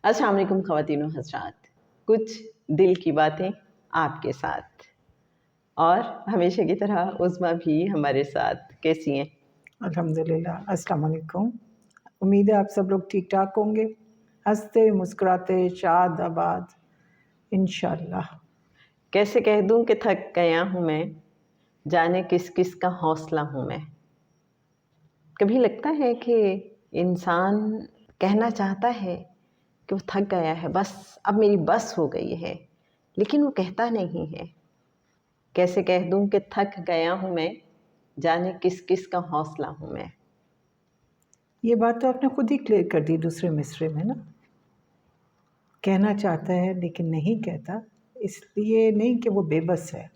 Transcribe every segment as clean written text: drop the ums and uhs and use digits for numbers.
السلام علیکم خواتین و حضرات، کچھ دل کی باتیں آپ کے ساتھ، اور ہمیشہ کی طرح عظمیٰ بھی ہمارے ساتھ۔ کیسی ہیں؟ الحمدللہ۔ السلام علیکم۔ امید ہے آپ سب لوگ ٹھیک ٹھاک ہوں گے، ہنستے مسکراتے شاد آباد انشاءاللہ۔ کیسے کہہ دوں کہ تھک گیا ہوں میں، جانے کس کس کا حوصلہ ہوں میں۔ کبھی لگتا ہے کہ انسان کہنا چاہتا ہے کہ وہ تھک گیا ہے، بس اب میری بس ہو گئی ہے، لیکن وہ کہتا نہیں ہے۔ کیسے کہہ دوں کہ تھک گیا ہوں میں، جانے کس کس کا حوصلہ ہوں میں۔ یہ بات تو آپ نے خود ہی کلیئر کر دی دوسرے مصرے میں نا، کہنا چاہتا ہے لیکن نہیں کہتا، اس لیے نہیں کہ وہ بے بس ہے،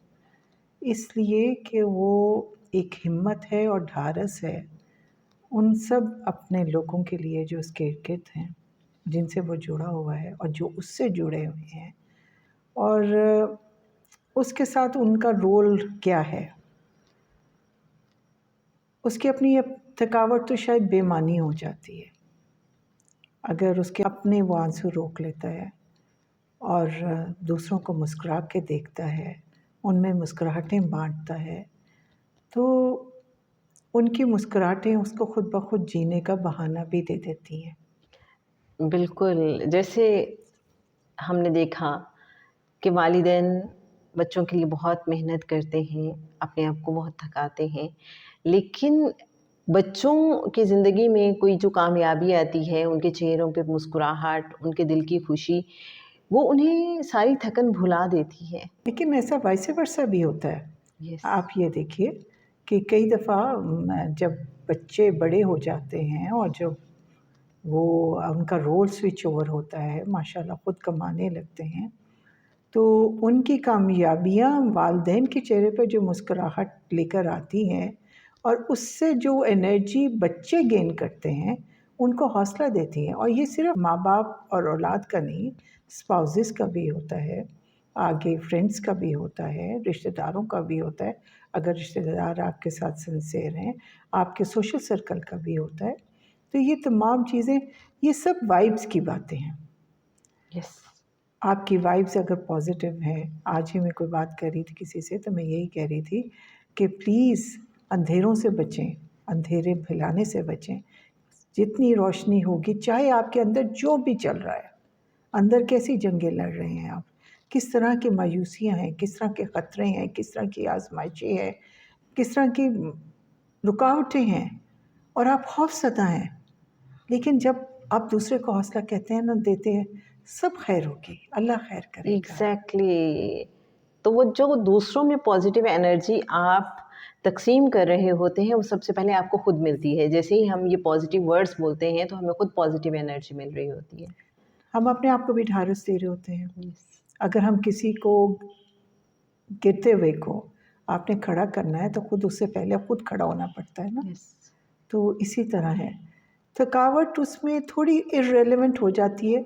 اس لیے کہ وہ ایک ہمت ہے اور ڈھارس ہے ان سب اپنے لوگوں کے لیے جو اس کے ارد گرد ہیں، جن سے وہ جڑا ہوا ہے اور جو اس سے جڑے ہوئے ہیں، اور اس کے ساتھ ان کا رول کیا ہے۔ اس کی اپنی تھکاوٹ تو شاید بے معنی ہو جاتی ہے اگر اس کے اپنے وہ آنسو روک لیتا ہے اور دوسروں کو مسکرا کے دیکھتا ہے، ان میں مسکراہٹیں بانٹتا ہے، تو ان کی مسکراہٹیں اس کو خود بخود جینے کا بہانہ بھی دے دیتی ہیں۔ بالکل، جیسے ہم نے دیکھا کہ والدین بچوں کے لیے بہت محنت کرتے ہیں، اپنے آپ کو بہت تھکاتے ہیں، لیکن بچوں کی زندگی میں کوئی جو کامیابی آتی ہے، ان کے چہروں پہ مسکراہٹ، ان کے دل کی خوشی، وہ انہیں ساری تھکن بھلا دیتی ہے۔ لیکن ایسا وائس ورثہ بھی ہوتا ہے۔ یس، آپ یہ دیکھیے کہ کئی دفعہ جب بچے بڑے ہو جاتے ہیں اور جب وہ ان کا رول سوئچ اوور ہوتا ہے، ماشاءاللہ خود کمانے لگتے ہیں، تو ان کی کامیابیاں والدین کے چہرے پہ جو مسکراہٹ لے کر آتی ہیں اور اس سے جو انرجی بچے گین کرتے ہیں ان کو حوصلہ دیتی ہیں۔ اور یہ صرف ماں باپ اور اولاد کا نہیں، اسپاؤزز کا بھی ہوتا ہے، آگے فرینڈز کا بھی ہوتا ہے، رشتہ داروں کا بھی ہوتا ہے، اگر رشتہ دار آپ کے ساتھ سنسیئر ہیں، آپ کے سوشل سرکل کا بھی ہوتا ہے۔ تو یہ تمام چیزیں، یہ سب وائبز کی باتیں ہیں۔ یس، آپ کی وائبز اگر پازیٹیو ہیں، آج ہی میں کوئی بات کر رہی تھی کسی سے، تو میں یہی کہہ رہی تھی کہ پلیز اندھیروں سے بچیں، اندھیرے پھیلانے سے بچیں۔ جتنی روشنی ہوگی، چاہے آپ کے اندر جو بھی چل رہا ہے، اندر کیسی جنگیں لڑ رہے ہیں آپ، کس طرح کی مایوسیاں ہیں، کس طرح کے خطرے ہیں، کس طرح کی آزمائشیں ہیں، کس طرح کی رکاوٹیں ہیں، اور آپ خوف زدہ ہیں، لیکن جب آپ دوسرے کو حوصلہ کہتے ہیں نا، دیتے ہیں، سب خیر ہوگی، اللہ خیر کرے گا۔ ایگزیکٹلی۔ تو وہ جو دوسروں میں پازیٹیو انرجی آپ تقسیم کر رہے ہوتے ہیں، وہ سب سے پہلے آپ کو خود ملتی ہے۔ جیسے ہی ہم یہ پازیٹیو ورڈز بولتے ہیں تو ہمیں خود پازیٹیو انرجی مل رہی ہوتی ہے۔ ہم اپنے آپ کو بھی ڈھارس دے رہے ہوتے ہیں۔ یس، اگر ہم کسی کو گرتے ہوئے کو آپ نے کھڑا کرنا ہے تو خود اس سے پہلے خود کھڑا ہونا پڑتا ہے نا۔ یس، تو اسی طرح ہے، تھکاوٹ اس میں تھوڑی ارریلیونٹ ہو جاتی ہے۔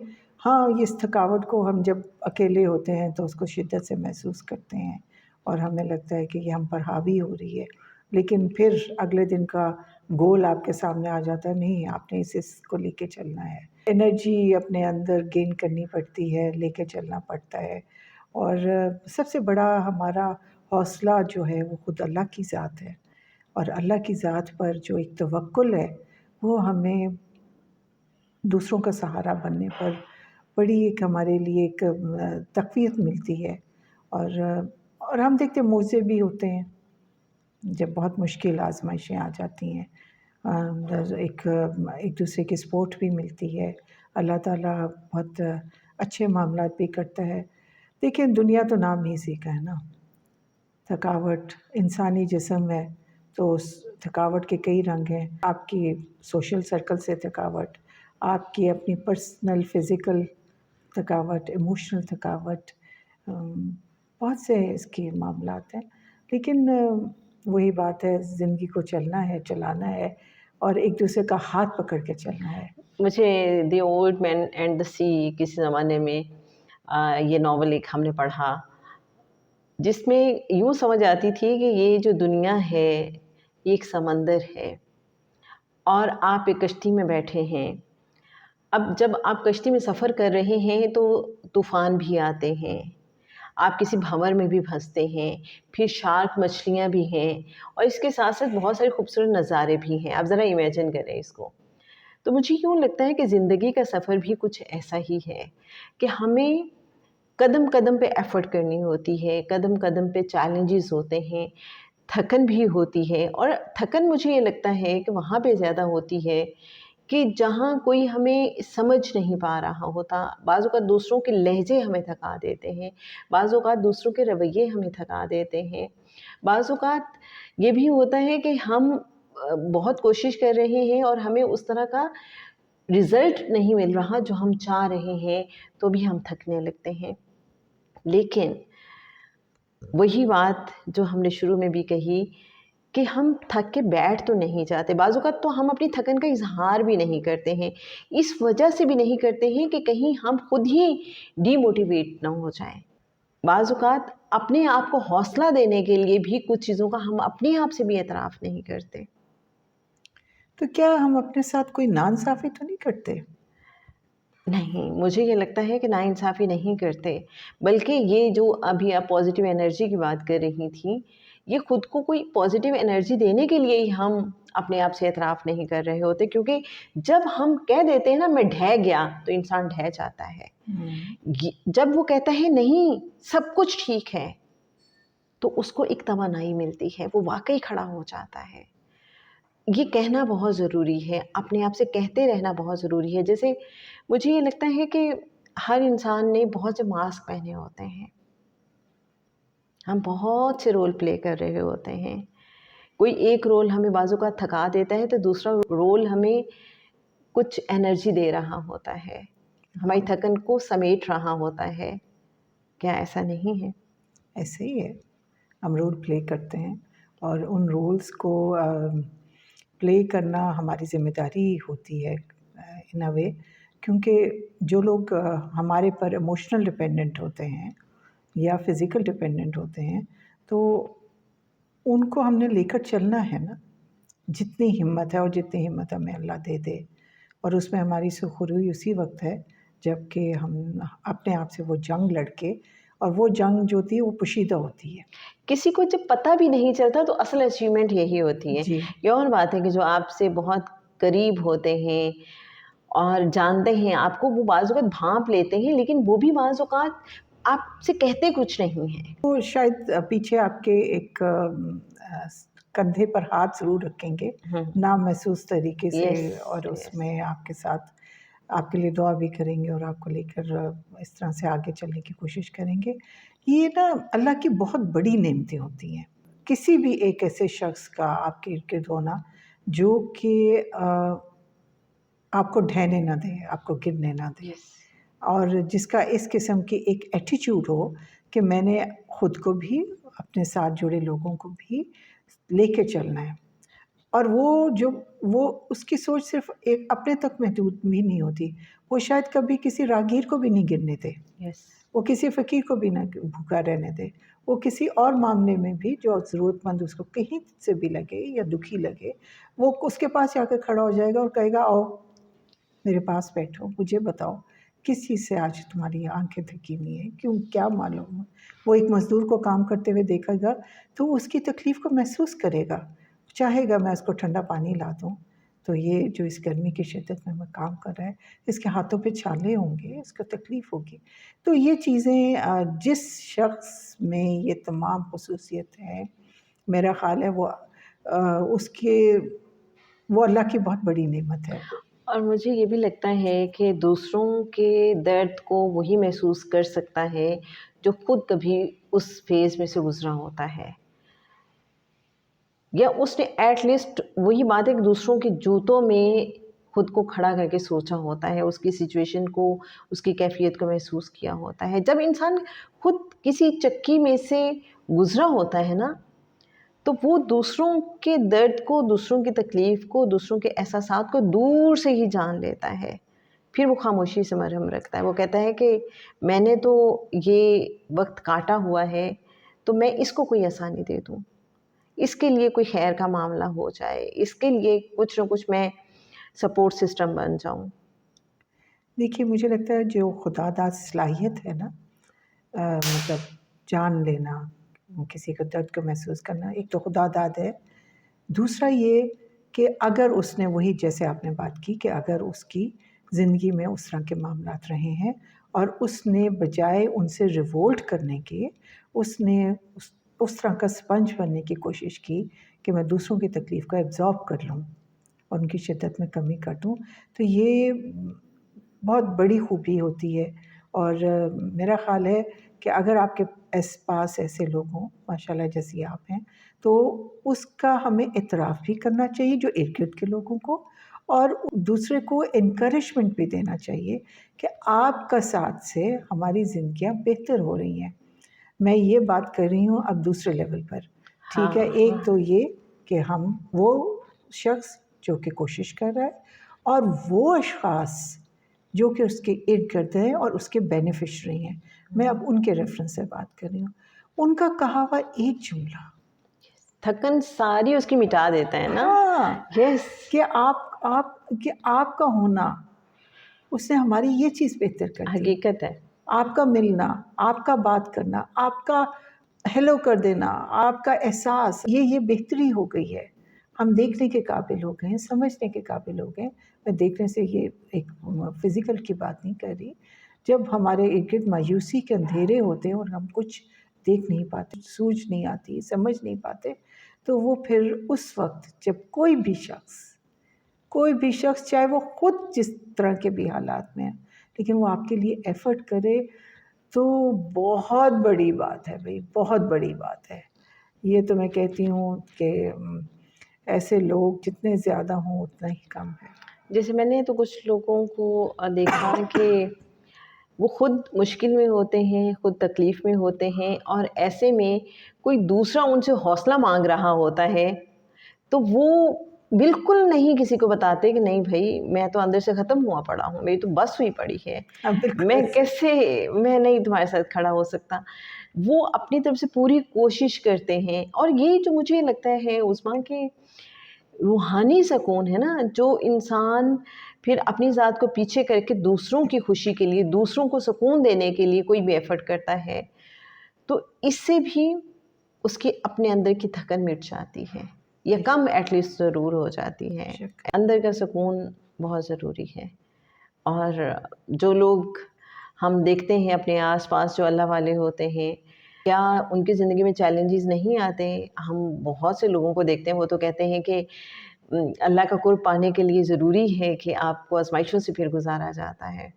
ہاں، اس تھکاوٹ کو ہم جب اکیلے ہوتے ہیں تو اس کو شدت سے محسوس کرتے ہیں اور ہمیں لگتا ہے کہ یہ ہم پر حاوی ہو رہی ہے، لیکن پھر اگلے دن کا گول آپ کے سامنے آ جاتا ہے، نہیں آپ نے اس کو لے کے چلنا ہے، انرجی اپنے اندر گین کرنی پڑتی ہے، لے کے چلنا پڑتا ہے۔ اور سب سے بڑا ہمارا حوصلہ جو ہے وہ خود اللہ کی ذات ہے، اور اللہ کی ذات پر جو ایک توکل ہے وہ ہمیں دوسروں کا سہارا بننے پر بڑی ایک ہمارے لیے ایک تقویت ملتی ہے۔ اور ہم دیکھتے ہیں معجزے بھی ہوتے ہیں جب بہت مشکل آزمائشیں آ جاتی ہیں، ایک دوسرے کی سپورٹ بھی ملتی ہے، اللہ تعالیٰ بہت اچھے معاملات بھی کرتا ہے۔ دیکھیں، دنیا تو نام ہی سیکھا ہے نا، تھکاوٹ انسانی جسم ہے تو اس تھکاوٹ کے کئی رنگ ہیں۔ آپ کی سوشل سرکل سے تھکاوٹ، آپ کی اپنی پرسنل فزیکل تھکاوٹ، ایموشنل تھکاوٹ، بہت سے اس کے معاملات ہیں، لیکن وہی بات ہے، زندگی کو چلنا ہے، چلانا ہے، اور ایک دوسرے کا ہاتھ پکڑ کے چلنا ہے۔ مجھے the old man and the سی کسی زمانے میں یہ ناول ایک ہم نے پڑھا، جس میں یوں سمجھ آتی تھی کہ یہ جو دنیا ہے یہ ایک سمندر ہے، اور آپ ایک کشتی میں بیٹھے ہیں، اب جب آپ کشتی میں سفر کر رہے ہیں تو طوفان بھی آتے ہیں، آپ کسی بھنور میں بھی پھنستے ہیں، پھر شارک مچھلیاں بھی ہیں، اور اس کے ساتھ ساتھ بہت سارے خوبصورت نظارے بھی ہیں. آپ ذرا امیجن کریں اس کو. تو مجھے یوں لگتا ہے کہ زندگی کا سفر بھی کچھ ایسا ہی ہے کہ ہمیں قدم قدم پہ ایفرٹ کرنی ہوتی ہے، قدم قدم پہ چیلنجز ہوتے ہیں، تھکن بھی ہوتی ہے. اور تھکن مجھے یہ لگتا ہے کہ وہاں پہ زیادہ ہوتی ہے کہ جہاں کوئی ہمیں سمجھ نہیں پا رہا ہوتا. بعض اوقات دوسروں کے لہجے ہمیں تھکا دیتے ہیں، بعض اوقات دوسروں کے رویے ہمیں تھکا دیتے ہیں، بعض اوقات یہ بھی ہوتا ہے کہ ہم بہت کوشش کر رہے ہیں اور ہمیں اس طرح کا رزلٹ نہیں مل رہا جو ہم چاہ رہے ہیں، تو بھی ہم تھکنے لگتے ہیں. لیکن وہی بات جو ہم نے شروع میں بھی کہی کہ ہم تھک کے بیٹھ تو نہیں جاتے. بعض اوقات تو ہم اپنی تھکن کا اظہار بھی نہیں کرتے ہیں، اس وجہ سے بھی نہیں کرتے ہیں کہ کہیں ہم خود ہی ڈی موٹیویٹ نہ ہو جائیں. بعض اوقات اپنے آپ کو حوصلہ دینے کے لیے بھی کچھ چیزوں کا ہم اپنے آپ سے بھی اعتراف نہیں کرتے. تو کیا ہم اپنے ساتھ کوئی ناانصافی تو نہیں کرتے؟ نہیں، مجھے یہ لگتا ہے کہ ناانصافی نہیں کرتے، بلکہ یہ جو ابھی آپ پازیٹیو انرجی کی بات کر رہی تھیں، یہ خود کو کوئی پازیٹیو انرجی دینے کے لیے ہی ہم اپنے آپ سے اعتراف نہیں کر رہے ہوتے. کیونکہ جب ہم کہہ دیتے ہیں نا میں ڈھہ گیا، تو انسان ڈھہ جاتا ہے. جب وہ کہتا ہے نہیں سب کچھ ٹھیک ہے، تو اس کو ایک توانائی ملتی ہے، وہ واقعی کھڑا ہو جاتا ہے. یہ کہنا بہت ضروری ہے، اپنے آپ سے کہتے رہنا بہت ضروری ہے. جیسے مجھے یہ لگتا ہے کہ ہر انسان نے بہت سے ماسک پہنے ہوتے ہیں، ہم بہت سے رول پلے کر رہے ہوتے ہیں. کوئی ایک رول ہمیں بعض اوقات تھکا دیتا ہے تو دوسرا رول ہمیں کچھ انرجی دے رہا ہوتا ہے، ہماری تھکن کو سمیٹ رہا ہوتا ہے. کیا ایسا نہیں ہے؟ ایسے ہی ہے، ہم رول پلے کرتے ہیں اور ان رولز کو پلے کرنا ہماری ذمہ داری ہوتی ہے ان اے وے. کیونکہ جو لوگ ہمارے پر ایموشنل ڈپینڈنٹ ہوتے ہیں یا فزیکل ڈپینڈنٹ ہوتے ہیں، تو ان کو ہم نے لے کر چلنا ہے نا، جتنی ہمت ہے، اور جتنی ہمت ہمیں اللہ دے دے. اور اس میں ہماری سرخروئی اسی وقت ہے جب کہ ہم اپنے آپ سے وہ جنگ لڑ کے، اور وہ جنگ جو ہوتی ہے وہ پوشیدہ ہوتی ہے. کسی کو جب پتہ بھی نہیں چلتا تو اصل اچیومنٹ یہی ہوتی ہے. جی. یہ اور بات ہے کہ جو آپ سے بہت قریب ہوتے ہیں اور جانتے ہیں آپ کو، وہ بعض اوقات بھانپ لیتے ہیں، لیکن وہ بھی بعض اوقات آپ سے کہتے کچھ نہیں ہیں. وہ شاید پیچھے آپ کے ایک کندھے پر ہاتھ ضرور رکھیں گے نامحسوس طریقے سے، اور اس میں آپ کے ساتھ آپ کے لیے دعا بھی کریں گے اور آپ کو لے کر اس طرح سے آگے چلنے کی کوشش کریں گے. یہ نا اللہ کی بہت بڑی نعمتیں ہوتی ہیں، کسی بھی ایک ایسے شخص کا آپ کے ارد گرد ہونا جو کہ آپ کو ڈھہنے نہ دے، آپ کو گرنے نہ دے، اور جس کا اس قسم کی ایک ایٹیچیوڈ ہو کہ میں نے خود کو بھی اپنے ساتھ جڑے لوگوں کو بھی لے کے چلنا ہے. اور وہ اس کی سوچ صرف ایک اپنے تک محدود بھی نہیں ہوتی، وہ شاید کبھی کسی راہگیر کو بھی نہیں گرنے دے، وہ کسی فقیر کو بھی نہ بھوکا رہنے دے، وہ کسی اور معاملے میں بھی جو ضرورت مند اس کو کہیں سے بھی لگے یا دکھی لگے، وہ اس کے پاس جا کے کھڑا ہو جائے گا اور کہے گا آؤ میرے پاس بیٹھو، مجھے بتاؤ کس چیز سے آج تمہاری آنکھیں تھکی ہوئی ہیں، کیوں، کیا معلوم. وہ ایک مزدور کو کام کرتے ہوئے دیکھے گا تو اس کی تکلیف کو محسوس کرے گا، چاہے گا میں اس کو ٹھنڈا پانی لا دوں، تو یہ جو اس گرمی کی شدت میں کام کر رہا ہے، اس کے ہاتھوں پہ چھالے ہوں گے، اس کو تکلیف ہوگی. تو یہ چیزیں جس شخص میں یہ تمام خصوصیت ہے، میرا خیال ہے وہ اللہ کی بہت بڑی نعمت ہے. اور مجھے یہ بھی لگتا ہے کہ دوسروں کے درد کو وہی محسوس کر سکتا ہے جو خود کبھی اس فیز میں سے گزرا ہوتا ہے، یا اس نے ایٹ لیسٹ وہی بات ہے کہ دوسروں کے جوتوں میں خود کو کھڑا کر کے سوچا ہوتا ہے، اس کی سچویشن کو، اس کی کیفیت کو محسوس کیا ہوتا ہے. جب انسان خود کسی چکی میں سے گزرا ہوتا ہے نا، تو وہ دوسروں کے درد کو، دوسروں کی تکلیف کو، دوسروں کے احساسات کو دور سے ہی جان لیتا ہے. پھر وہ خاموشی سے مرہم رکھتا ہے. وہ کہتا ہے کہ میں نے تو یہ وقت کاٹا ہوا ہے، تو میں اس کو کوئی آسانی دے دوں، اس کے لیے کوئی خیر کا معاملہ ہو جائے، اس کے لیے کچھ نہ کچھ میں سپورٹ سسٹم بن جاؤں. دیکھیے مجھے لگتا ہے جو خدا داد صلاحیت ہے نا، مطلب جان لینا، کسی کو درد کو محسوس کرنا، ایک تو خدا داد ہے. دوسرا یہ کہ اگر اس نے وہی جیسے آپ نے بات کی کہ اگر اس کی زندگی میں اس طرح کے معاملات رہے ہیں اور اس نے بجائے ان سے ریوولٹ کرنے کے اس نے اس طرح کا سپنج بننے کی کوشش کی کہ میں دوسروں کی تکلیف کو ایبزارب کر لوں اور ان کی شدت میں کمی کر دوں، تو یہ بہت بڑی خوبی ہوتی ہے. اور میرا خیال ہے کہ اگر آپ کے پاس ایسے لوگ ہوں ماشاء اللہ جیسی آپ ہیں، تو اس کا ہمیں اعتراف بھی کرنا چاہیے جو ارد گرد کے لوگوں کو، اور دوسرے کو انکریجمنٹ بھی دینا چاہیے کہ آپ کا ساتھ سے ہماری زندگیاں بہتر ہو رہی ہیں. میں یہ بات کر رہی ہوں اب دوسرے لیول پر، ٹھیک ہے. ایک تو یہ کہ ہم وہ شخص جو کہ کوشش کر رہا ہے اور وہ اشخاص جو کہ اس کے ارد گرد ہیں اور اس کے بینیفیشری ہیں، میں اب ان کے ریفرنس سے بات کر رہی ہوں. ان کا کہا ہوا ایک جملہ تھکن ساری اس کی مٹا دیتا ہے نا. یس کہ آپ کا ہونا اس نے ہماری یہ چیز بہتر کر دی. حقیقت ہے. آپ کا ملنا، آپ کا بات کرنا، آپ کا ہیلو کر دینا، آپ کا احساس، یہ بہتری ہو گئی ہے. ہم دیکھنے کے قابل ہو گئے ہیں، سمجھنے کے قابل ہو گئے. میں دیکھنے سے یہ ایک فزیکل کی بات نہیں کر رہی. جب ہمارے ارد گرد مایوسی کے اندھیرے ہوتے ہیں اور ہم کچھ دیکھ نہیں پاتے، سوجھ نہیں آتی، سمجھ نہیں پاتے، تو وہ پھر اس وقت جب کوئی بھی شخص چاہے وہ خود جس طرح کے بھی حالات میں ہے لیکن وہ آپ کے لیے ایفرٹ کرے تو بہت بڑی بات ہے بھائی، بہت بڑی بات ہے. یہ تو میں کہتی ہوں کہ ایسے لوگ جتنے زیادہ ہوں اتنا ہی کم ہے. جیسے میں نے تو کچھ لوگوں کو دیکھا کہ وہ خود مشکل میں ہوتے ہیں، خود تکلیف میں ہوتے ہیں، اور ایسے میں کوئی دوسرا ان سے حوصلہ مانگ رہا ہوتا ہے تو وہ بالکل نہیں کسی کو بتاتے کہ نہیں بھائی میں تو اندر سے ختم ہوا پڑا ہوں، میری تو بس ہوئی پڑی ہے، میں نہیں تمہارے ساتھ کھڑا ہو سکتا. وہ اپنی طرف سے پوری کوشش کرتے ہیں. اور یہ جو مجھے لگتا ہے عثمان کہ روحانی سکون ہے نا، جو انسان پھر اپنی ذات کو پیچھے کر کے دوسروں کی خوشی کے لیے، دوسروں کو سکون دینے کے لیے کوئی بھی ایفرٹ کرتا ہے تو اس سے بھی اس کی اپنے اندر کی تھکن مٹ جاتی ہے یا کم ایٹ لیسٹ ضرور ہو جاتی ہے. اندر کا سکون بہت ضروری ہے. اور جو لوگ ہم دیکھتے ہیں اپنے آس پاس جو اللہ والے ہوتے ہیں، کیا ان کی زندگی میں چیلنجز نہیں آتے؟ ہم بہت سے لوگوں کو دیکھتے ہیں وہ تو کہتے ہیں کہ اللہ کا قرب پانے کے لیے ضروری ہے کہ آپ کو آزمائشوں سے پھر گزارا جاتا ہے.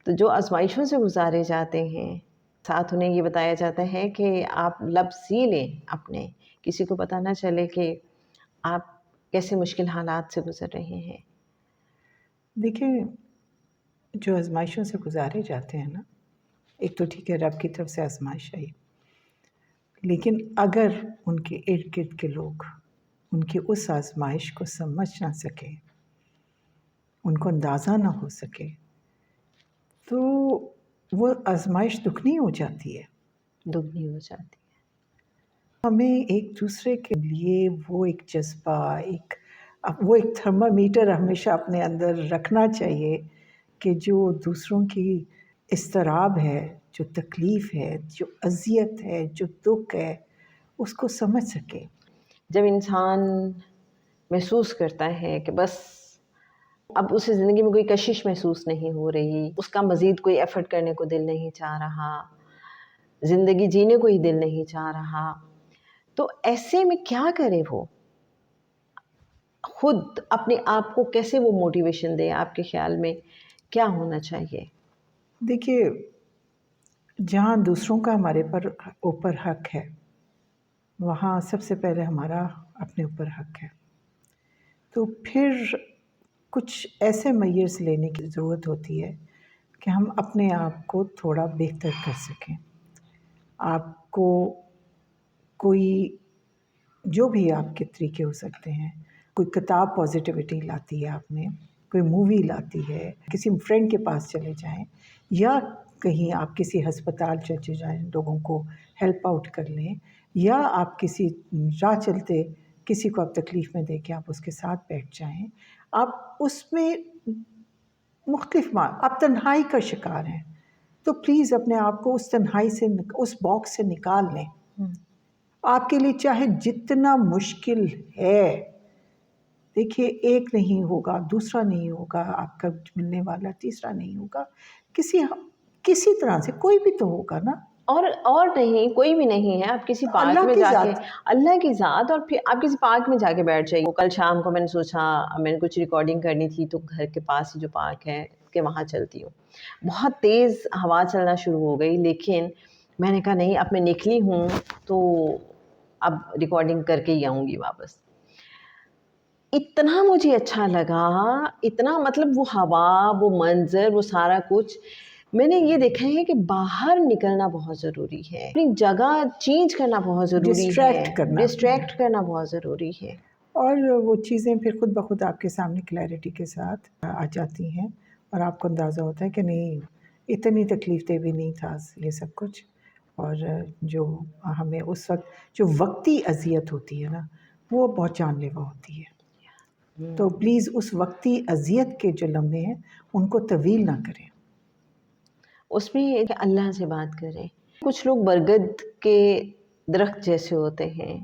تو جو آزمائشوں سے گزارے جاتے ہیں ساتھ انہیں یہ بتایا جاتا ہے کہ آپ لب سی لیں اپنے، کسی کو پتہ نہ چلے کہ آپ کیسے مشکل حالات سے گزر رہے ہیں. دیکھیں جو آزمائشوں سے گزارے جاتے ہیں نا، ایک تو ٹھیک ہے رب کی طرف سے آزمائش آئی، لیکن اگر ان کے ارد گرد کے لوگ ان کی اس آزمائش کو سمجھ نہ سکے، ان کو اندازہ نہ ہو سکے، تو وہ آزمائش دگنی ہو جاتی ہے. ہمیں ایک دوسرے کے لیے وہ ایک جذبہ، وہ ایک تھرمامیٹر ہمیشہ اپنے اندر رکھنا چاہیے کہ جو دوسروں کی اضطراب ہے، جو تکلیف ہے، جو اذیت ہے، جو دکھ ہے، اس کو سمجھ سکے. جب انسان محسوس کرتا ہے کہ بس اب اسے زندگی میں کوئی کشش محسوس نہیں ہو رہی، اس کا مزید کوئی ایفرٹ کرنے کو دل نہیں چاہ رہا، زندگی جینے کو ہی دل نہیں چاہ رہا، تو ایسے میں کیا کرے؟ وہ خود اپنے آپ کو کیسے وہ موٹیویشن دے؟ آپ کے خیال میں کیا ہونا چاہیے؟ دیکھیے جہاں دوسروں کا ہمارے اوپر حق ہے وہاں سب سے پہلے ہمارا اپنے اوپر حق ہے. تو پھر کچھ ایسے میئرز لینے کی ضرورت ہوتی ہے کہ ہم اپنے آپ کو تھوڑا بہتر کر سکیں. آپ کو کوئی جو بھی آپ کے طریقے ہو سکتے ہیں، کوئی کتاب پازیٹیوٹی لاتی ہے آپ میں، کوئی مووی لاتی ہے، کسی فرینڈ کے پاس چلے جائیں، یا کہیں آپ کسی ہسپتال چلے جائیں لوگوں کو ہیلپ آؤٹ کر لیں، یا آپ کسی راہ چلتے کسی کو آپ تکلیف میں دے کے آپ اس کے ساتھ بیٹھ جائیں. آپ اس میں مختلف آپ تنہائی کا شکار ہیں تو پلیز اپنے آپ کو اس تنہائی سے اس باکس سے نکال لیں. آپ کے لیے چاہے جتنا مشکل ہے، دیکھیے ایک نہیں ہوگا، دوسرا نہیں ہوگا آپ کا ملنے والا، تیسرا نہیں ہوگا، کسی طرح سے کوئی بھی تو ہوگا نا. اور نہیں، کوئی بھی نہیں ہے. آپ کسی پارک میں جا کے اللہ کی ذات، اور پھر آپ کسی پارک میں جا کے بیٹھ جائیے. کل شام کو میں نے سوچا میں نے کچھ ریکارڈنگ کرنی تھی تو گھر کے پاس ہی جو پارک ہے کہ وہاں چلتی ہوں. بہت تیز ہوا چلنا شروع ہو گئی، لیکن میں نے کہا نہیں، اب میں نکلی ہوں تو اب ریکارڈنگ کر کے ہی آؤں گی واپس. اتنا مجھے اچھا لگا، اتنا مطلب وہ ہوا، وہ منظر، وہ سارا کچھ. میں نے یہ دیکھا ہے کہ باہر نکلنا بہت ضروری ہے، اپنی جگہ چینج کرنا بہت ضروری ہے، ڈسٹریکٹ کرنا بہت ضروری ہے. اور وہ چیزیں پھر خود بخود آپ کے سامنے کلیئرٹی کے ساتھ آ جاتی ہیں اور آپ کو اندازہ ہوتا ہے کہ نہیں، اتنی تکلیف دہ بھی نہیں تھا یہ سب کچھ. اور جو ہمیں اس وقت جو وقتی اذیت ہوتی ہے نا، وہ بہت جان لیوا ہوتی ہے. تو پلیز اس وقتی اذیت کے جو لمحے ہیں ان کو طویل نہ کریں. اس میں کہ اللہ سے بات کریں. کچھ لوگ برگد کے درخت جیسے ہوتے ہیں،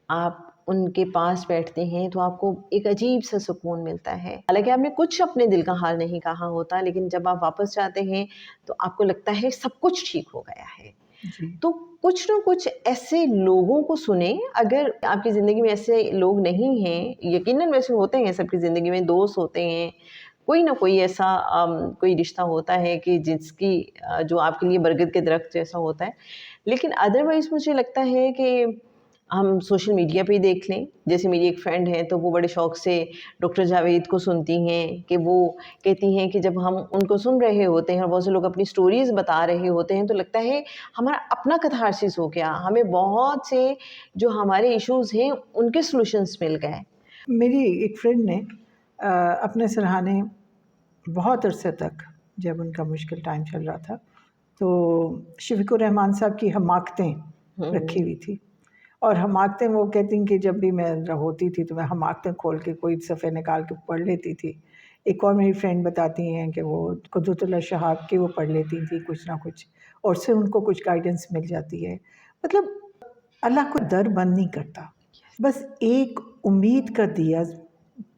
آپ ان کے پاس بیٹھتے ہیں تو آپ کو ایک عجیب سا سکون ملتا ہے. حالانکہ آپ نے کچھ اپنے دل کا حال نہیں کہا ہوتا، لیکن جب آپ واپس جاتے ہیں تو آپ کو لگتا ہے سب کچھ ٹھیک ہو گیا ہے. تو کچھ نہ کچھ ایسے لوگوں کو سنیں. اگر آپ کی زندگی میں ایسے لوگ نہیں ہیں، یقیناً ویسے ہوتے ہیں سب کی زندگی میں، دوست ہوتے ہیں، کوئی نہ کوئی ایسا کوئی رشتہ ہوتا ہے کہ جس کی جو آپ کے لیے برگد کے درخت جیسا ہوتا ہے. لیکن ادروائز مجھے لگتا ہے کہ ہم سوشل میڈیا پہ ہی دیکھ لیں. جیسے میری ایک فرینڈ ہے تو وہ بڑے شوق سے ڈاکٹر جاوید کو سنتی ہیں کہ وہ کہتی ہیں کہ جب ہم ان کو سن رہے ہوتے ہیں اور بہت سے لوگ اپنی سٹوریز بتا رہے ہوتے ہیں تو لگتا ہے ہمارا اپنا کتھارسس ہو گیا، ہمیں بہت سے جو ہمارے ایشوز ہیں ان کے سلوشنز مل گئے. میری ایک فرینڈ نے اپنے سرہانے بہت عرصے تک، جب ان کا مشکل ٹائم چل رہا تھا، تو شفیق الرحمان صاحب کی حماقتیں رکھی ہوئی تھی. اور حماقتیں وہ کہتی ہیں کہ جب بھی میں ہوتی تھی تو میں حماقتیں کھول کے کوئی صفحے نکال کے پڑھ لیتی تھی. ایک اور میری فرینڈ بتاتی ہیں کہ وہ قدرت اللہ شہاب کی وہ پڑھ لیتی تھی کچھ نہ کچھ، اور اس سے ان کو کچھ گائیڈنس مل جاتی ہے. مطلب اللہ کو در بند نہیں کرتا، بس ایک امید کا دیا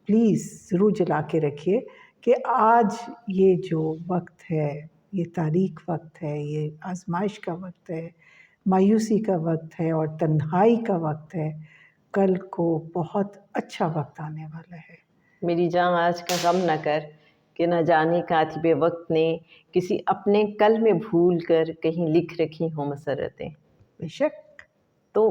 پلیز ضرور جلا کے رکھیے کہ آج یہ جو وقت ہے، یہ تاریک وقت ہے، یہ آزمائش کا وقت ہے، مایوسی کا وقت ہے اور تنہائی کا وقت ہے. کل کو بہت اچھا وقت آنے والا ہے. میری جان آج کا غم نہ کر کہ نہ جانے کاتب وقت نے کسی اپنے کل میں بھول کر کہیں لکھ رکھی ہوں مسرتیں. بے شک تو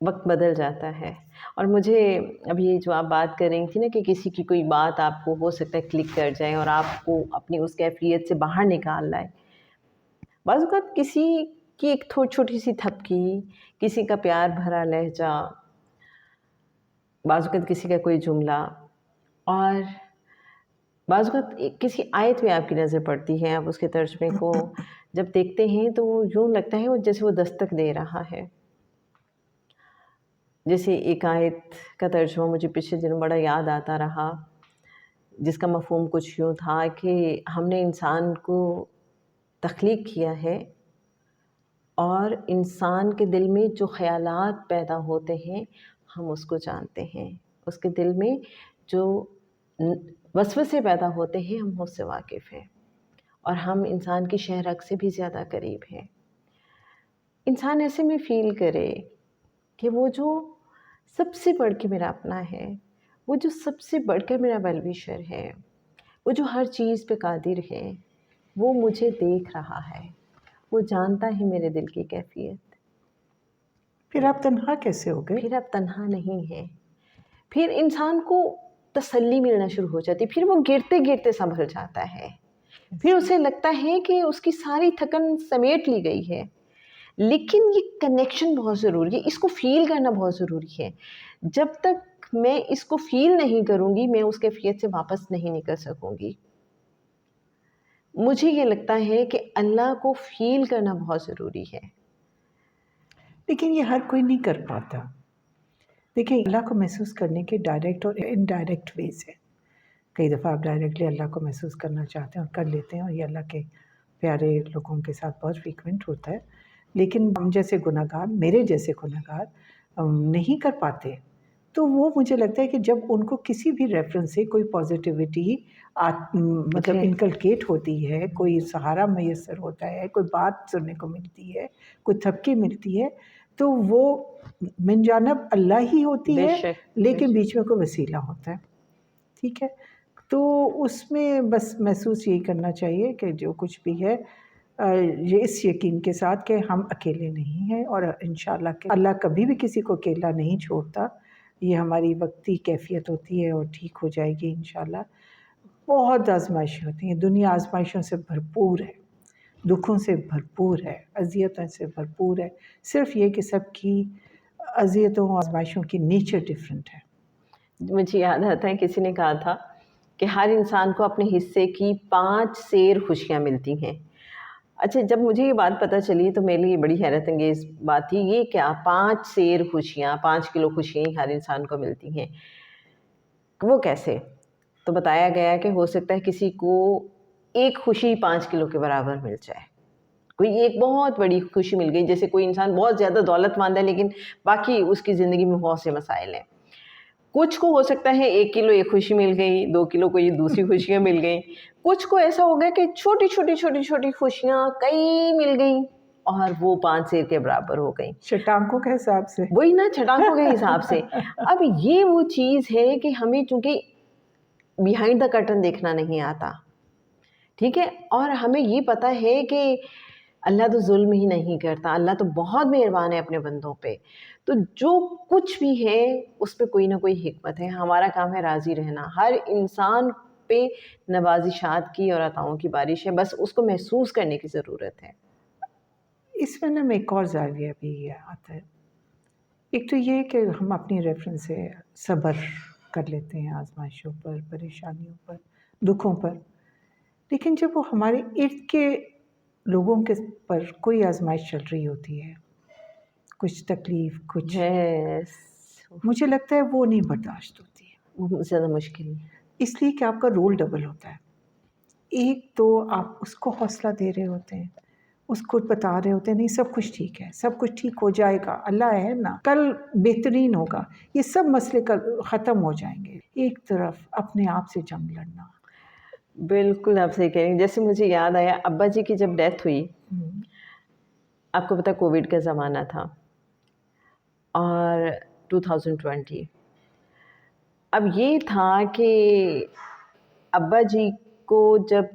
وقت بدل جاتا ہے. اور مجھے ابھی جو آپ بات کر رہی تھی نا کہ کسی کی کوئی بات آپ کو ہو سکتا ہے کلک کر جائے اور آپ کو اپنی اس کیفیت سے باہر نکال لائے. بعض اوقات کسی کی ایک چھوٹی سی تھپکی، کسی کا پیار بھرا لہجہ، بعض اوقات کسی کا کوئی جملہ، اور بعض اوقات کسی آیت میں آپ کی نظر پڑتی ہے، آپ اس کے ترجمے کو جب دیکھتے ہیں تو یوں لگتا ہے وہ جیسے وہ دستک دے رہا ہے. جیسے ایک آیت کا ترجمہ مجھے پچھلے دنوں بڑا یاد آتا رہا، جس کا مفہوم کچھ یوں تھا کہ ہم نے انسان کو تخلیق کیا ہے اور انسان کے دل میں جو خیالات پیدا ہوتے ہیں ہم اس کو جانتے ہیں. اس کے دل میں جو وسوسے پیدا ہوتے ہیں ہم اس سے واقف ہیں، اور ہم انسان کی شہرک سے بھی زیادہ قریب ہیں. انسان ایسے میں فیل کرے کہ وہ جو سب سے بڑھ کے میرا اپنا ہے، وہ جو سب سے بڑھ کر میرا ویل وشر ہے، وہ جو ہر چیز پہ قادر ہے، وہ مجھے دیکھ رہا ہے، وہ جانتا ہے میرے دل کی کیفیت. پھر آپ تنہا کیسے ہو گئے؟ پھر اب تنہا نہیں ہے. پھر انسان کو تسلی ملنا شروع ہو جاتی، پھر وہ گرتے گرتے سنبھل جاتا ہے. پھر اسے لگتا ہے کہ اس کی ساری تھکن سمیٹ لی گئی ہے. لیکن یہ کنیکشن بہت ضروری ہے، اس کو فیل کرنا بہت ضروری ہے. جب تک میں اس کو فیل نہیں کروں گی میں اس کیفیت سے واپس نہیں نکل سکوں گی. مجھے یہ لگتا ہے کہ اللہ کو فیل کرنا بہت ضروری ہے. لیکن یہ ہر کوئی نہیں کر پاتا. دیکھیں اللہ کو محسوس کرنے کے ڈائریکٹ اور انڈائریکٹ ویز ہیں. کئی دفعہ آپ ڈائریکٹلی اللہ کو محسوس کرنا چاہتے ہیں اور کر لیتے ہیں، اور یہ اللہ کے پیارے لوگوں کے ساتھ بہت فریکوینٹ ہوتا ہے. لیکن ہم جیسے گناہ گار، میرے جیسے گناہ گار نہیں کر پاتے. تو وہ مجھے لگتا ہے کہ جب ان کو کسی بھی ریفرنس سے کوئی پازیٹیوٹی مطلب انکلکیٹ ہوتی ہے، کوئی سہارا میسر ہوتا ہے، کوئی بات سننے کو ملتی ہے، کوئی تھپکی ملتی ہے، تو وہ من جانب اللہ ہی ہوتی بے ہے، شک لیکن بیچ میں کوئی وسیلہ ہوتا ہے. ٹھیک ہے، تو اس میں بس محسوس یہی کرنا چاہیے کہ جو کچھ بھی ہے یہ اس یقین کے ساتھ کہ ہم اکیلے نہیں ہیں، اور انشاءاللہ کہ اللہ کبھی بھی کسی کو اکیلا نہیں چھوڑتا. یہ ہماری وقتی کیفیت ہوتی ہے اور ٹھیک ہو جائے گی انشاءاللہ. بہت آزمائشیں ہوتی ہیں، دنیا آزمائشوں سے بھرپور ہے، دکھوں سے بھرپور ہے، اذیتوں سے بھرپور ہے. صرف یہ کہ سب کی اذیتوں اور آزمائشوں کی نیچر ڈیفرنٹ ہے. مجھے یاد آتا ہے کسی نے کہا تھا کہ ہر انسان کو اپنے حصے کی 5 سیر خوشیاں ملتی ہیں. اچھا، جب مجھے یہ بات پتہ چلی تو میرے لیے بڑی حیرت انگیز بات تھی. یہ کیا 5 سیر خوشیاں، 5 کلو خوشیاں ہر انسان کو ملتی ہیں، وہ کیسے؟ تو بتایا گیا کہ ہو سکتا ہے کسی کو ایک خوشی 5 کلو کے برابر مل جائے. کوئی ایک بہت بڑی خوشی مل گئی، جیسے کوئی انسان بہت زیادہ دولت مند ہے لیکن باقی اس کی زندگی میں بہت سے مسائل ہیں. کچھ کو ہو سکتا ہے 1 کلو ایک خوشی مل گئی، 2 کلو کو یہ دوسری خوشیاں مل گئیں. کچھ کو ایسا ہو گیا کہ چھوٹی چھوٹی چھوٹی چھوٹی خوشیاں کئی مل گئیں اور وہ 5 سیر کے برابر ہو گئیں. شٹانکوں کے حساب سے، وہی نا، چھٹانکوں کے حساب سے. اب یہ وہ چیز ہے کہ ہمیں چونکہ بیہائنڈ دا کرٹن دیکھنا نہیں آتا، ٹھیک ہے، اور ہمیں یہ پتہ ہے کہ اللہ تو ظلم ہی نہیں کرتا، اللہ تو بہت مہربان ہے اپنے بندوں پہ. تو جو کچھ بھی ہے اس پہ کوئی نہ کوئی حکمت ہے. ہمارا کام ہے راضی رہنا. ہر انسان پہ نوازشات کی اور عطاؤں کی بارش ہے، بس اس کو محسوس کرنے کی ضرورت ہے. اس میں نا ایک اور زاویہ بھی آتا ہے. ایک تو یہ کہ ہم اپنی ریفرنس سے صبر کر لیتے ہیں آزمائشوں پر، پریشانیوں پر، دکھوں پر، لیکن جب وہ ہمارے ارد کے لوگوں کے پر کوئی آزمائش چل رہی ہوتی ہے، کچھ تکلیف، کچھ، مجھے لگتا ہے وہ نہیں برداشت ہوتی ہے. وہ زیادہ مشکل ہے. اس لیے کہ آپ کا رول ڈبل ہوتا ہے. ایک تو آپ اس کو حوصلہ دے رہے ہوتے ہیں، اس کو بتا رہے ہوتے ہیں نہیں سب کچھ ٹھیک ہے، سب کچھ ٹھیک ہو جائے گا، اللہ ہے نا، کل بہترین ہوگا، یہ سب مسئلے ختم ہو جائیں گے. ایک طرف اپنے آپ سے جنگ لڑنا. بالکل آپ صحیح کہہ رہی ہیں. جیسے مجھے یاد آیا ابا جی کی جب ڈیتھ ہوئی، آپ کو پتہ کووڈ کا زمانہ تھا اور 2020. اب یہ تھا کہ ابا جی کو جب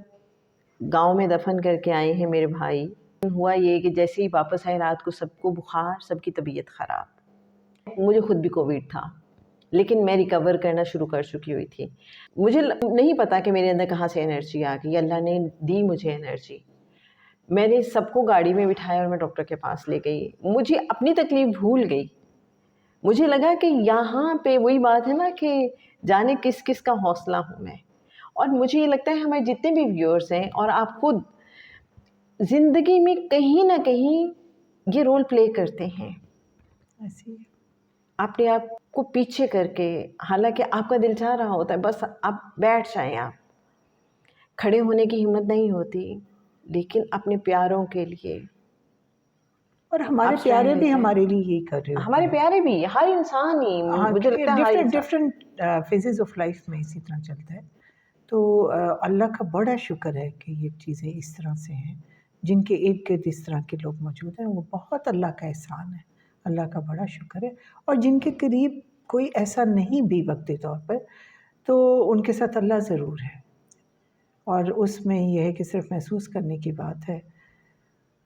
گاؤں میں دفن کر کے آئے ہیں میرے بھائی، ہوا یہ کہ جیسے ہی واپس آئے رات کو سب کو بخار، سب کی طبیعت خراب. مجھے خود بھی کووڈ تھا لیکن میں ریکور کرنا شروع کر چکی ہوئی تھی. مجھے نہیں پتا کہ میرے اندر کہاں سے انرجی آ گئی. اللہ نے دی مجھے انرجی. میں نے سب کو گاڑی میں بٹھایا اور میں ڈاکٹر کے پاس لے گئی. مجھے اپنی تکلیف بھول گئی. مجھے لگا کہ یہاں پہ وہی بات ہے نا کہ جانے کس کس کا حوصلہ ہوں میں. اور مجھے یہ لگتا ہے ہمارے جتنے بھی ویورز ہیں اور آپ خود زندگی میں کہیں نہ کہیں یہ رول پلے کرتے ہیں. ایسی اپنے آپ کو پیچھے کر کے، حالانکہ آپ کا دل چاہ رہا ہوتا ہے بس آپ بیٹھ جائیں، آپ کھڑے ہونے کی ہمت نہیں ہوتی، لیکن اپنے پیاروں کے لیے. اور ہمارے پیارے بھی ہمارے لیے یہی کر رہے ہوتے ہیں. ہمارے پیارے بھی، ہر انسان ہی، مجھے لگتا ہے ہر انسان ڈفرینٹ فیزز آف لائف میں اسی طرح چلتا ہے. تو اللہ کا بڑا شکر ہے کہ یہ چیزیں اس طرح سے ہیں. جن کے ارد گرد اس طرح کے لوگ موجود ہیں وہ بہت اللہ کا احسان ہے، اللہ کا بڑا شکر ہے. اور جن کے قریب کوئی ایسا نہیں بھی وقتی طور پر، تو ان کے ساتھ اللہ ضرور ہے. اور اس میں یہ ہے کہ صرف محسوس کرنے کی بات ہے.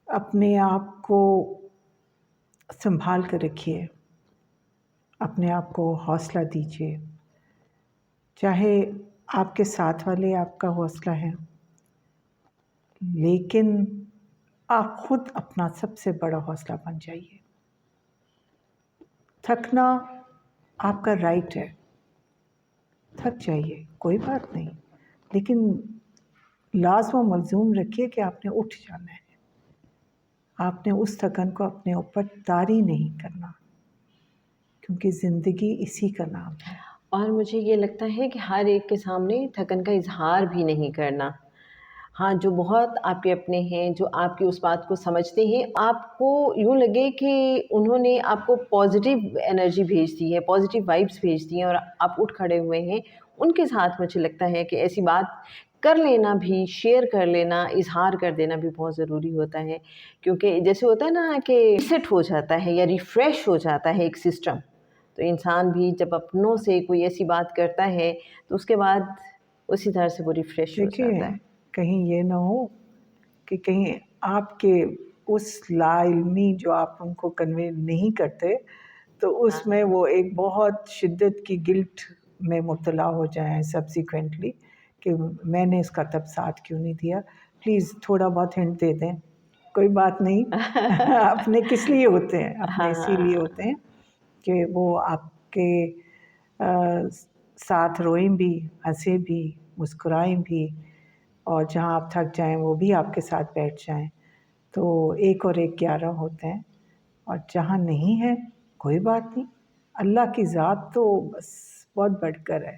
اپنے آپ کو سنبھال کر رکھیے، اپنے آپ کو حوصلہ دیجیے. چاہے آپ کے ساتھ والے آپ کا حوصلہ ہے، لیکن آپ خود اپنا سب سے بڑا حوصلہ بن جائیے. تھکنا آپ کا رائٹ ہے، تھک جائیے، کوئی بات نہیں، لیکن لازم و ملزوم رکھیے کہ آپ نے اٹھ جانا ہے. آپ نے اس تھکن کو اپنے اوپر طاری نہیں کرنا، کیونکہ زندگی اسی کا نام ہے. اور مجھے یہ لگتا ہے کہ ہر ایک کے سامنے تھکن کا اظہار بھی نہیں کرنا. ہاں، جو بہت آپ کے اپنے ہیں، جو آپ کی اس بات کو سمجھتے ہیں، آپ کو یوں لگے کہ انہوں نے آپ کو پازیٹیو انرجی بھیج دی ہے، پازیٹیو وائبس بھیج دی ہیں اور آپ اٹھ کھڑے ہوئے ہیں، ان کے ساتھ مجھے لگتا ہے کہ ایسی بات کر لینا بھی، شیئر کر لینا، اظہار کر دینا بھی بہت ضروری ہوتا ہے. کیونکہ جیسے ہوتا ہے نا کہ ریسٹ ہو جاتا ہے یا ریفریش ہو جاتا ہے ایک سسٹم، تو انسان بھی جب اپنوں سے کوئی ایسی بات کرتا ہے تو اس کے بعد اسی طرح سے وہ ریفریش ہو دیکھیے جاتا ہے. کہیں یہ نہ ہو کہ کہیں آپ کے اس لا علمی جو آپ ان کو کنوے نہیں کرتے تو اس میں وہ ایک بہت شدت کی گلٹ میں مبتلا ہو جائیں سبسیکوینٹلی کہ میں نے اس کا تب ساتھ کیوں نہیں دیا. پلیز تھوڑا بہت ہنٹ دے دیں، کوئی بات نہیں. اپنے کس لیے ہوتے ہیں؟ اپنے اسی لیے ہوتے ہیں کہ وہ آپ کے ساتھ روئیں بھی، ہنسیں بھی، مسکرائیں بھی، اور جہاں آپ تھک جائیں وہ بھی آپ کے ساتھ بیٹھ جائیں. تو 1 اور 1 11 ہوتے ہیں. اور جہاں نہیں ہے کوئی بات نہیں، اللہ کی ذات تو بس بہت بڑھ کر ہے،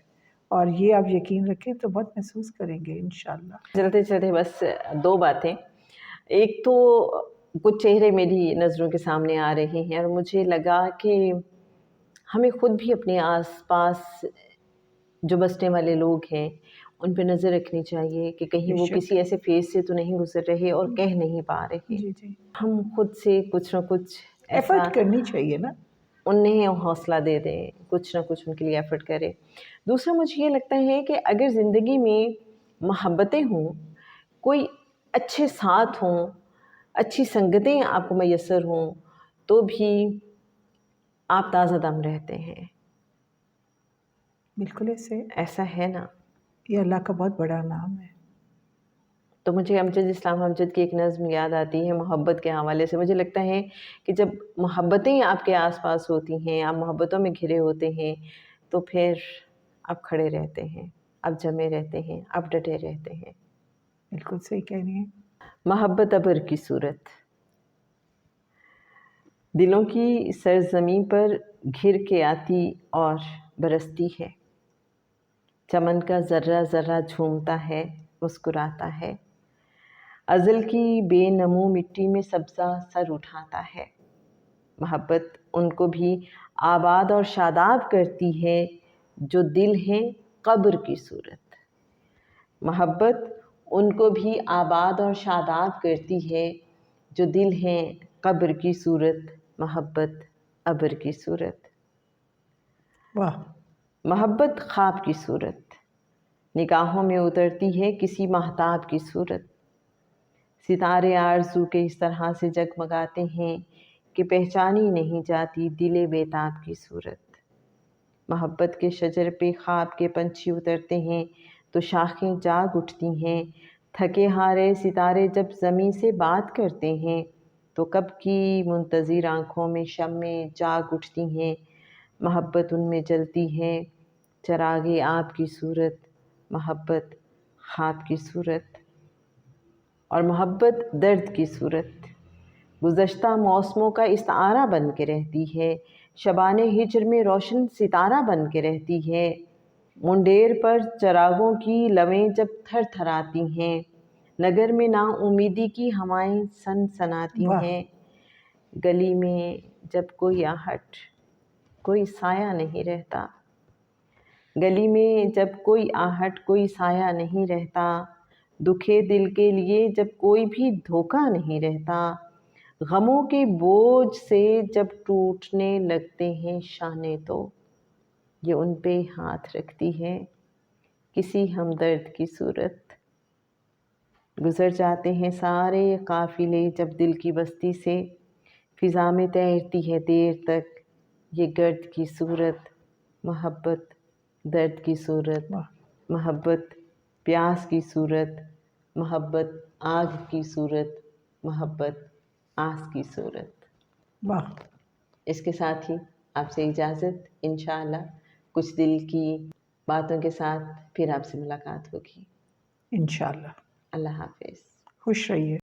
اور یہ آپ یقین رکھیں تو بہت محسوس کریں گے انشاءاللہ. چلتے چلتے بس 2 باتیں. ایک تو کچھ چہرے میری نظروں کے سامنے آ رہے ہیں اور مجھے لگا کہ ہمیں خود بھی اپنے آس پاس جو بسنے والے لوگ ہیں ان پہ نظر رکھنی چاہیے کہ کہیں بے وہ شک. کسی ایسے فیز سے تو نہیں گزر رہے اور کہہ نہیں پا رہے. جی جی، ہم خود سے کچھ نہ کچھ ایسا ایفرٹ کرنی چاہیے نا. انہیں حوصلہ دے دیں، کچھ نہ کچھ ان کے لیے ایفرٹ کریں. دوسرا مجھے یہ لگتا ہے کہ اگر زندگی میں محبتیں ہوں، کوئی اچھے ساتھ ہوں، اچھی سنگتیں آپ کو میسر ہوں، تو بھی آپ تازہ دم رہتے ہیں. بالکل ایسے، ایسا ہے نا. یہ اللہ کا بہت بڑا نام ہے. تو مجھے امجد اسلام امجد کی ایک نظم یاد آتی ہے محبت کے حوالے سے. مجھے لگتا ہے کہ جب محبتیں آپ کے آس پاس ہوتی ہیں، آپ محبتوں میں گھرے ہوتے ہیں، تو پھر آپ کھڑے رہتے ہیں، آپ جمے رہتے ہیں، آپ ڈٹے رہتے ہیں. بالکل صحیح کہہ رہی ہیں. محبت ابر کی صورت دلوں کی سرزمین پر گھر کے آتی اور برستی ہے. چمن کا ذرہ ذرہ جھومتا ہے، مسکراتا ہے. ازل کی بے نمو مٹی میں سبزہ سر اٹھاتا ہے. محبت ان کو بھی آباد اور شاداب کرتی ہے جو دل ہیں قبر کی صورت. محبت ان کو بھی آباد اور شاداب کرتی ہے جو دل ہیں قبر کی صورت. محبت ابر کی صورت. واہ. محبت خواب کی صورت نگاہوں میں اترتی ہے کسی مہتاب کی صورت. ستارے آرزو کے اس طرح سے جگمگاتے ہیں کہ پہچانی نہیں جاتی دل بیتاب کی صورت. محبت کے شجر پہ خواب کے پنچھی اترتے ہیں تو شاخیں جاگ اٹھتی ہیں. تھکے ہارے ستارے جب زمیں سے بات کرتے ہیں تو کب کی منتظر آنکھوں میں شمعیں جاگ اٹھتی ہیں. محبت ان میں جلتی ہے چراغ آپ کی صورت. محبت خواب کی صورت. اور محبت درد کی صورت گزشتہ موسموں کا استعارہ بن کے رہتی ہے. شبان ہجر میں روشن ستارہ بن کے رہتی ہے. منڈیر پر چراغوں کی لویں جب تھر تھراتی ہیں، نگر میں نا امیدی کی ہوائیں سن سناتی واہ. ہیں. گلی میں جب کوئی آہٹ کوئی سایہ نہیں رہتا، گلی میں جب کوئی آہٹ کوئی سایہ نہیں رہتا، دکھے دل کے لیے جب کوئی بھی دھوکہ نہیں رہتا، غموں کے بوجھ سے جب ٹوٹنے لگتے ہیں شانے تو یہ ان پہ ہاتھ رکھتی ہے کسی ہمدرد کی صورت. گزر جاتے ہیں سارے قافلے جب دل کی بستی سے، فضا میں تیرتی ہے دیر تک یہ گرد کی صورت. محبت درد کی صورت. واہ. محبت پیاس کی صورت. محبت آگ کی صورت. محبت آس کی صورت. واہ. اس کے ساتھ ہی آپ سے اجازت. انشاءاللہ کچھ دل کی باتوں کے ساتھ پھر آپ سے ملاقات ہوگی. انشاءاللہ. اللہ حافظ. خوش رہیے.